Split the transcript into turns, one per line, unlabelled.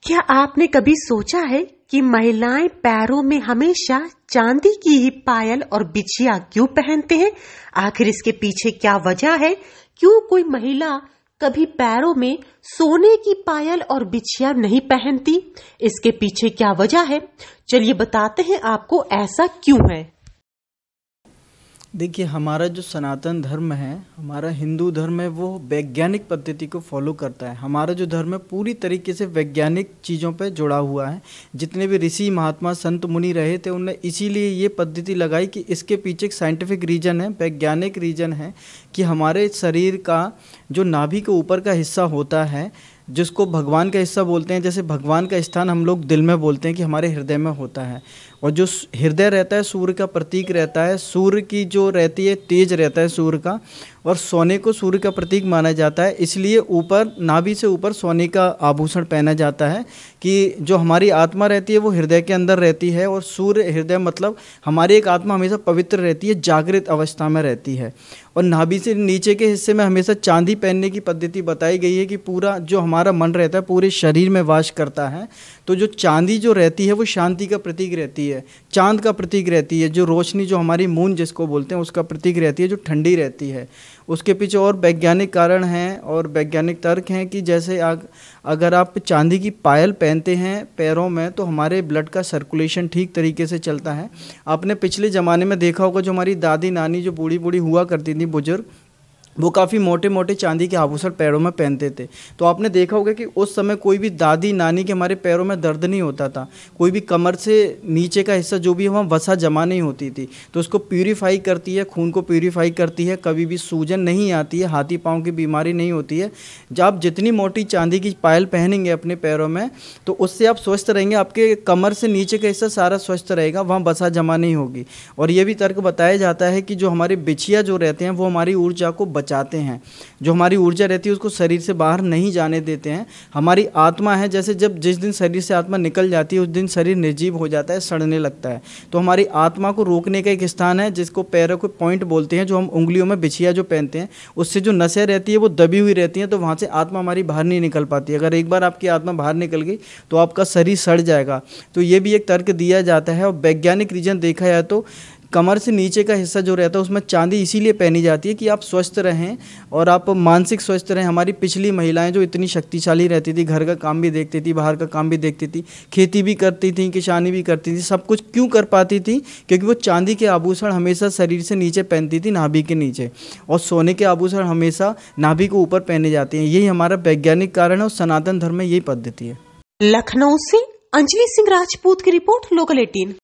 क्या आपने कभी सोचा है कि महिलाएं पैरों में हमेशा चांदी की ही पायल और बिछिया क्यों पहनते हैं? आखिर इसके पीछे क्या वजह है? क्यों कोई महिला कभी पैरों में सोने की पायल और बिछिया नहीं पहनती? इसके पीछे क्या वजह है? चलिए बताते हैं आपको ऐसा क्यों है।
देखिए, हमारा जो सनातन धर्म है, हमारा हिंदू धर्म है, वो वैज्ञानिक पद्धति को फॉलो करता है। हमारा जो धर्म है पूरी तरीके से वैज्ञानिक चीज़ों पे जुड़ा हुआ है। जितने भी ऋषि महात्मा संत मुनि रहे थे उनने इसीलिए ये पद्धति लगाई कि इसके पीछे एक साइंटिफिक रीज़न है, वैज्ञानिक रीज़न है कि हमारे शरीर का जो नाभि के ऊपर का हिस्सा होता है, जिसको भगवान का हिस्सा बोलते हैं, जैसे भगवान का स्थान हम लोग दिल में बोलते हैं कि हमारे हृदय में होता है, और जो हृदय रहता है सूर्य का प्रतीक रहता है। सूर्य की जो रहती है तेज रहता है सूर्य का, और सोने को सूर्य का प्रतीक माना जाता है। इसलिए ऊपर नाभि से ऊपर सोने का आभूषण पहना जाता है कि जो हमारी आत्मा रहती है वो हृदय के अंदर रहती है, और सूर्य हृदय मतलब हमारी एक आत्मा हमेशा पवित्र रहती है, जागृत अवस्था में रहती है। और नाभि से नीचे के हिस्से में हमेशा चांदी पहनने की पद्धति बताई गई है कि पूरा जो हमारा मन रहता है पूरे शरीर में वास करता है। तो जो चांदी जो रहती है वो शांति का प्रतीक रहती है, चांद का प्रतीक रहती है, जो रोशनी जो हमारी मून जिसको बोलते हैं उसका प्रतीक रहती है, जो ठंडी रहती है। उसके पीछे और वैज्ञानिक कारण हैं और वैज्ञानिक तर्क हैं कि जैसे अगर आप चांदी की पायल पहनते हैं पैरों में तो हमारे ब्लड का सर्कुलेशन ठीक तरीके से चलता है। आपने पिछले ज़माने में देखा होगा जो हमारी दादी नानी जो बूढ़ी बूढ़ी हुआ करती थी बुजुर्ग, वो काफ़ी मोटे मोटे चांदी के आभूषण पैरों में पहनते थे। तो आपने देखा होगा कि उस समय कोई भी दादी नानी के हमारे पैरों में दर्द नहीं होता था, कोई भी कमर से नीचे का हिस्सा जो भी है वहाँ वसा जमा नहीं होती थी। तो उसको प्यूरीफाई करती है, खून को प्यूरीफाई करती है, कभी भी सूजन नहीं आती है, हाथी पाँव की बीमारी नहीं होती है। जब आप जितनी मोटी चांदी की पायल पहनेंगे अपने पैरों में तो उससे आप स्वस्थ रहेंगे, आपके कमर से नीचे का हिस्सा सारा स्वस्थ रहेगा, वहाँ वसा जमा नहीं होगी। और ये भी तर्क बताया जाता है कि जो हमारे बिछिया जो रहते हैं वो हमारी ऊर्जा को बचाते हैं, जो हमारी ऊर्जा रहती है उसको शरीर से बाहर नहीं जाने देते हैं। हमारी आत्मा है, जैसे जिस दिन शरीर से आत्मा निकल जाती है उस दिन शरीर निर्जीव हो जाता है, सड़ने लगता है। तो हमारी आत्मा को रोकने का एक स्थान है जिसको पैरों के पॉइंट बोलते हैं, जो हम उंगलियों में बिछिया जो पहनते हैं उससे जो नसें रहती है वो दबी हुई रहती हैं, तो वहाँ से आत्मा हमारी बाहर नहीं निकल पाती। अगर एक बार आपकी आत्मा बाहर निकल गई तो आपका शरीर सड़ जाएगा। तो ये भी एक तर्क दिया जाता है। और वैज्ञानिक रीजन देखा जाए तो कमर से नीचे का हिस्सा जो रहता है उसमें चांदी इसीलिए पहनी जाती है कि आप स्वस्थ रहें और आप मानसिक स्वस्थ रहें। हमारी पिछली महिलाएं जो इतनी शक्तिशाली रहती थी, घर का काम भी देखती थी, बाहर का काम भी देखती थी, खेती भी करती थी, किसानी भी करती थी, सब कुछ क्यों कर पाती थी? क्योंकि वो चांदी के आभूषण हमेशा शरीर से नीचे पहनती थी, नाभि के नीचे, और सोने के आभूषण हमेशा नाभि के ऊपर पहने जाते हैं। यही हमारा वैज्ञानिक कारण है और सनातन धर्म में यही पद्धति है।
लखनऊ से अंजलि सिंह राजपूत की रिपोर्ट, लोकल 18।